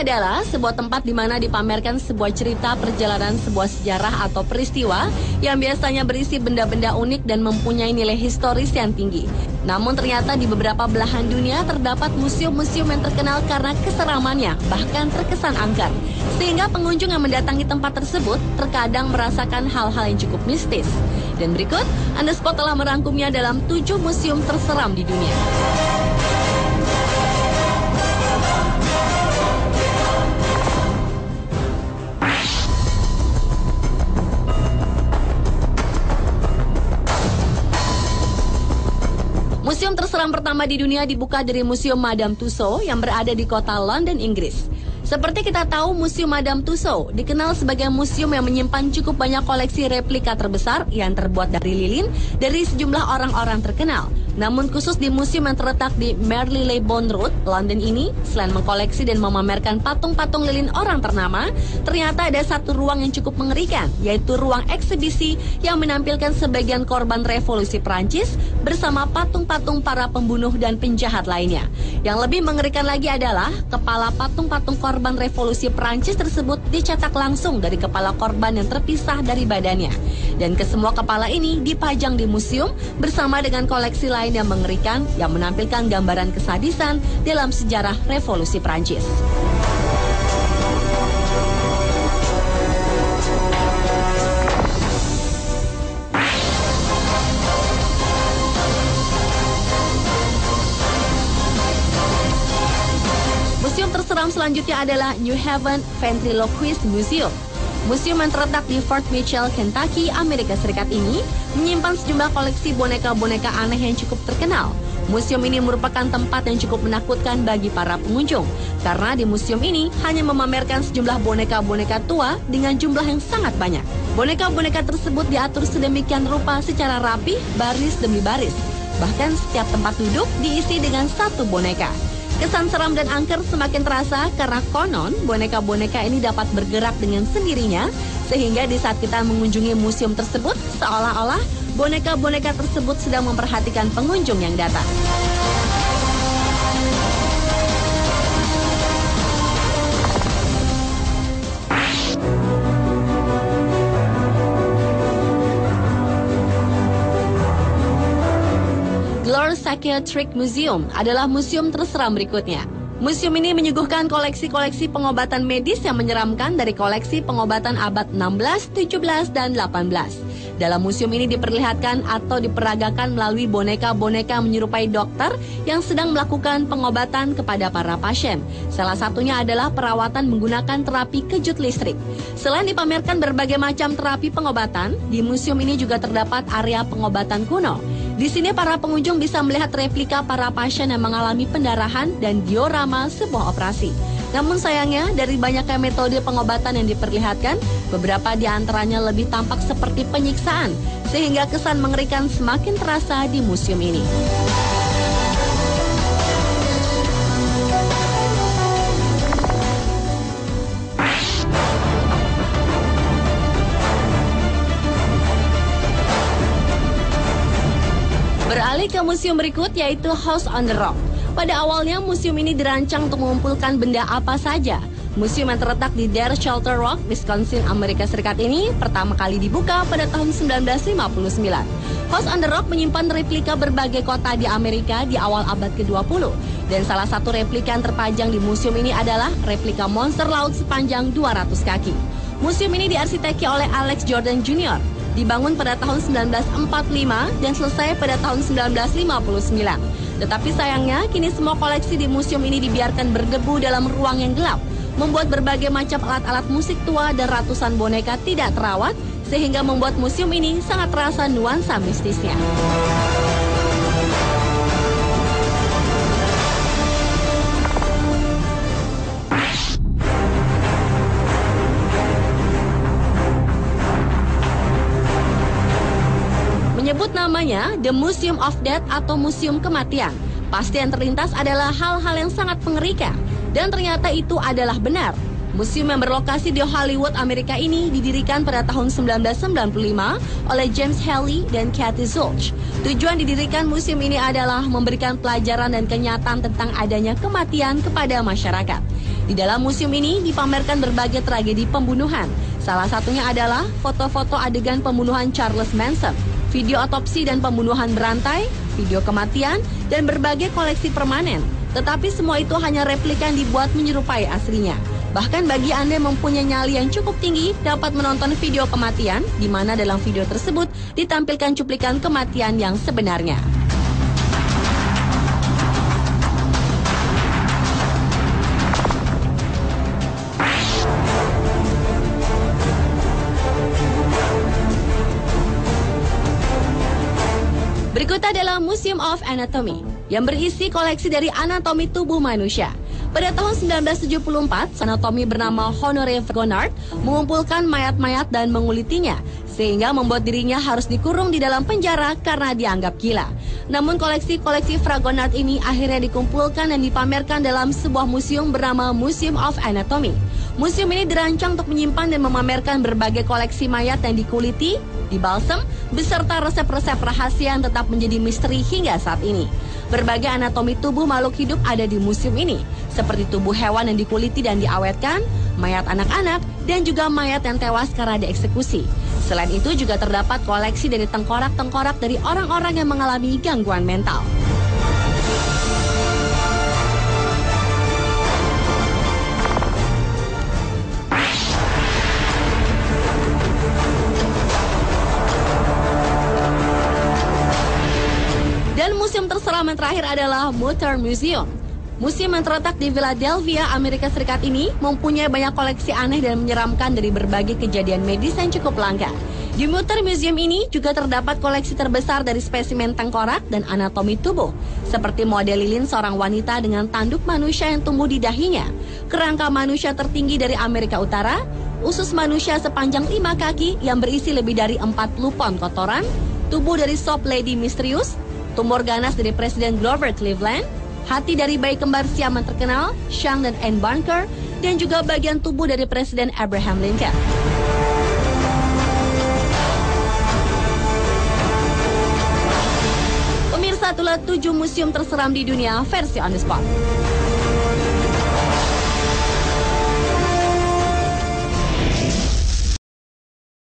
adalah sebuah tempat di mana dipamerkan sebuah cerita perjalanan sebuah sejarah atau peristiwa yang biasanya berisi benda-benda unik dan mempunyai nilai historis yang tinggi. Namun ternyata di beberapa belahan dunia terdapat museum-museum yang terkenal karena keseramannya, bahkan terkesan angker. Sehingga pengunjung yang mendatangi tempat tersebut terkadang merasakan hal-hal yang cukup mistis. Dan berikut, Anda Spot telah merangkumnya dalam 7 museum terseram di dunia. Museum terseram pertama di dunia dibuka dari Museum Madame Tussauds yang berada di kota London, Inggris. Seperti kita tahu, Museum Madame Tussauds dikenal sebagai museum yang menyimpan cukup banyak koleksi replika terbesar yang terbuat dari lilin dari sejumlah orang-orang terkenal. Namun khusus di museum yang terletak di Marylebone Road, London ini, selain mengkoleksi dan memamerkan patung-patung lilin orang ternama, ternyata ada satu ruang yang cukup mengerikan, yaitu ruang eksibisi yang menampilkan sebagian korban revolusi Prancis bersama patung-patung para pembunuh dan penjahat lainnya. Yang lebih mengerikan lagi adalah kepala patung-patung korban revolusi Prancis tersebut dicetak langsung dari kepala korban yang terpisah dari badannya. Dan kesemua kepala ini dipajang di museum bersama dengan koleksi lain yang mengerikan yang menampilkan gambaran kesadisan dalam sejarah revolusi Prancis. Museum terseram selanjutnya adalah New Haven Ventriloquist Museum. Museum yang terletak di Fort Mitchell, Kentucky, Amerika Serikat ini menyimpan sejumlah koleksi boneka-boneka aneh yang cukup terkenal. Museum ini merupakan tempat yang cukup menakutkan bagi para pengunjung, karena di museum ini hanya memamerkan sejumlah boneka-boneka tua dengan jumlah yang sangat banyak. Boneka-boneka tersebut diatur sedemikian rupa secara rapi, baris demi baris. Bahkan setiap tempat duduk diisi dengan satu boneka. Kesan seram dan angker semakin terasa karena konon boneka-boneka ini dapat bergerak dengan sendirinya, sehingga di saat kita mengunjungi museum tersebut, seolah-olah boneka-boneka tersebut sedang memperhatikan pengunjung yang datang. Glor Psychiatric Museum adalah museum terseram berikutnya. Museum ini menyuguhkan koleksi-koleksi pengobatan medis yang menyeramkan dari koleksi pengobatan abad 16, 17, dan 18. Dalam museum ini diperlihatkan atau diperagakan melalui boneka-boneka menyerupai dokter yang sedang melakukan pengobatan kepada para pasien. Salah satunya adalah perawatan menggunakan terapi kejut listrik. Selain dipamerkan berbagai macam terapi pengobatan, di museum ini juga terdapat area pengobatan kuno. Di sini para pengunjung bisa melihat replika para pasien yang mengalami pendarahan dan diorama sebuah operasi. Namun sayangnya, dari banyaknya metode pengobatan yang diperlihatkan, beberapa di antaranya lebih tampak seperti penyiksaan, sehingga kesan mengerikan semakin terasa di museum ini. Beralih ke museum berikut, yaitu House on the Rock. Pada awalnya, museum ini dirancang untuk mengumpulkan benda apa saja. Museum yang terletak di Dare Shelter Rock, Wisconsin, Amerika Serikat ini pertama kali dibuka pada tahun 1959. House on the Rock menyimpan replika berbagai kota di Amerika di awal abad ke-20. Dan salah satu replika yang terpajang di museum ini adalah replika monster laut sepanjang 200 kaki. Museum ini diarsiteki oleh Alex Jordan Jr., dibangun pada tahun 1945 dan selesai pada tahun 1959. Tetapi sayangnya, kini semua koleksi di museum ini dibiarkan berdebu dalam ruang yang gelap, membuat berbagai macam alat-alat musik tua dan ratusan boneka tidak terawat, sehingga membuat museum ini sangat terasa nuansa mistisnya. Menyebut namanya The Museum of Death atau Museum Kematian, pasti yang terlintas adalah hal-hal yang sangat mengerikan. Dan ternyata itu adalah benar. Museum yang berlokasi di Hollywood, Amerika ini didirikan pada tahun 1995 oleh James Haley dan Kathy Zulch. Tujuan didirikan museum ini adalah memberikan pelajaran dan kenyataan tentang adanya kematian kepada masyarakat. Di dalam museum ini dipamerkan berbagai tragedi pembunuhan. Salah satunya adalah foto-foto adegan pembunuhan Charles Manson, video otopsi dan pembunuhan berantai, video kematian, dan berbagai koleksi permanen. Tetapi semua itu hanya replika yang dibuat menyerupai aslinya. Bahkan bagi Anda yang mempunyai nyali yang cukup tinggi, dapat menonton video kematian, di mana dalam video tersebut ditampilkan cuplikan kematian yang sebenarnya. Berikut adalah Museum of Anatomy, yang berisi koleksi dari anatomi tubuh manusia. Pada tahun 1974, anatomi bernama Honoré Fragonard mengumpulkan mayat-mayat dan mengulitinya, sehingga membuat dirinya harus dikurung di dalam penjara karena dianggap gila. Namun koleksi-koleksi Fragonard ini akhirnya dikumpulkan dan dipamerkan dalam sebuah museum bernama Museum of Anatomy. Museum ini dirancang untuk menyimpan dan memamerkan berbagai koleksi mayat yang dikuliti, dibalsem, beserta resep-resep rahasia yang tetap menjadi misteri hingga saat ini. Berbagai anatomi tubuh makhluk hidup ada di museum ini, seperti tubuh hewan yang dikuliti dan diawetkan, mayat anak-anak, dan juga mayat yang tewas karena dieksekusi. Selain itu juga terdapat koleksi dari tengkorak-tengkorak dari orang-orang yang mengalami gangguan mental. Dan museum terseram yang terakhir adalah Mutter Museum. Museum yang terletak di Philadelphia, Amerika Serikat ini mempunyai banyak koleksi aneh dan menyeramkan dari berbagai kejadian medis yang cukup langka. Di Mutter Museum ini juga terdapat koleksi terbesar dari spesimen tengkorak dan anatomi tubuh, seperti model lilin seorang wanita dengan tanduk manusia yang tumbuh di dahinya, kerangka manusia tertinggi dari Amerika Utara, usus manusia sepanjang 5 kaki yang berisi lebih dari 40 pon kotoran, tubuh dari sop lady misterius, tumor ganas dari Presiden Grover Cleveland, hati dari bayi kembar Siam yang terkenal, Sean dan Anne Barker, dan juga bagian tubuh dari Presiden Abraham Lincoln. Pemirsa, itulah 7 museum terseram di dunia versi On The Spot.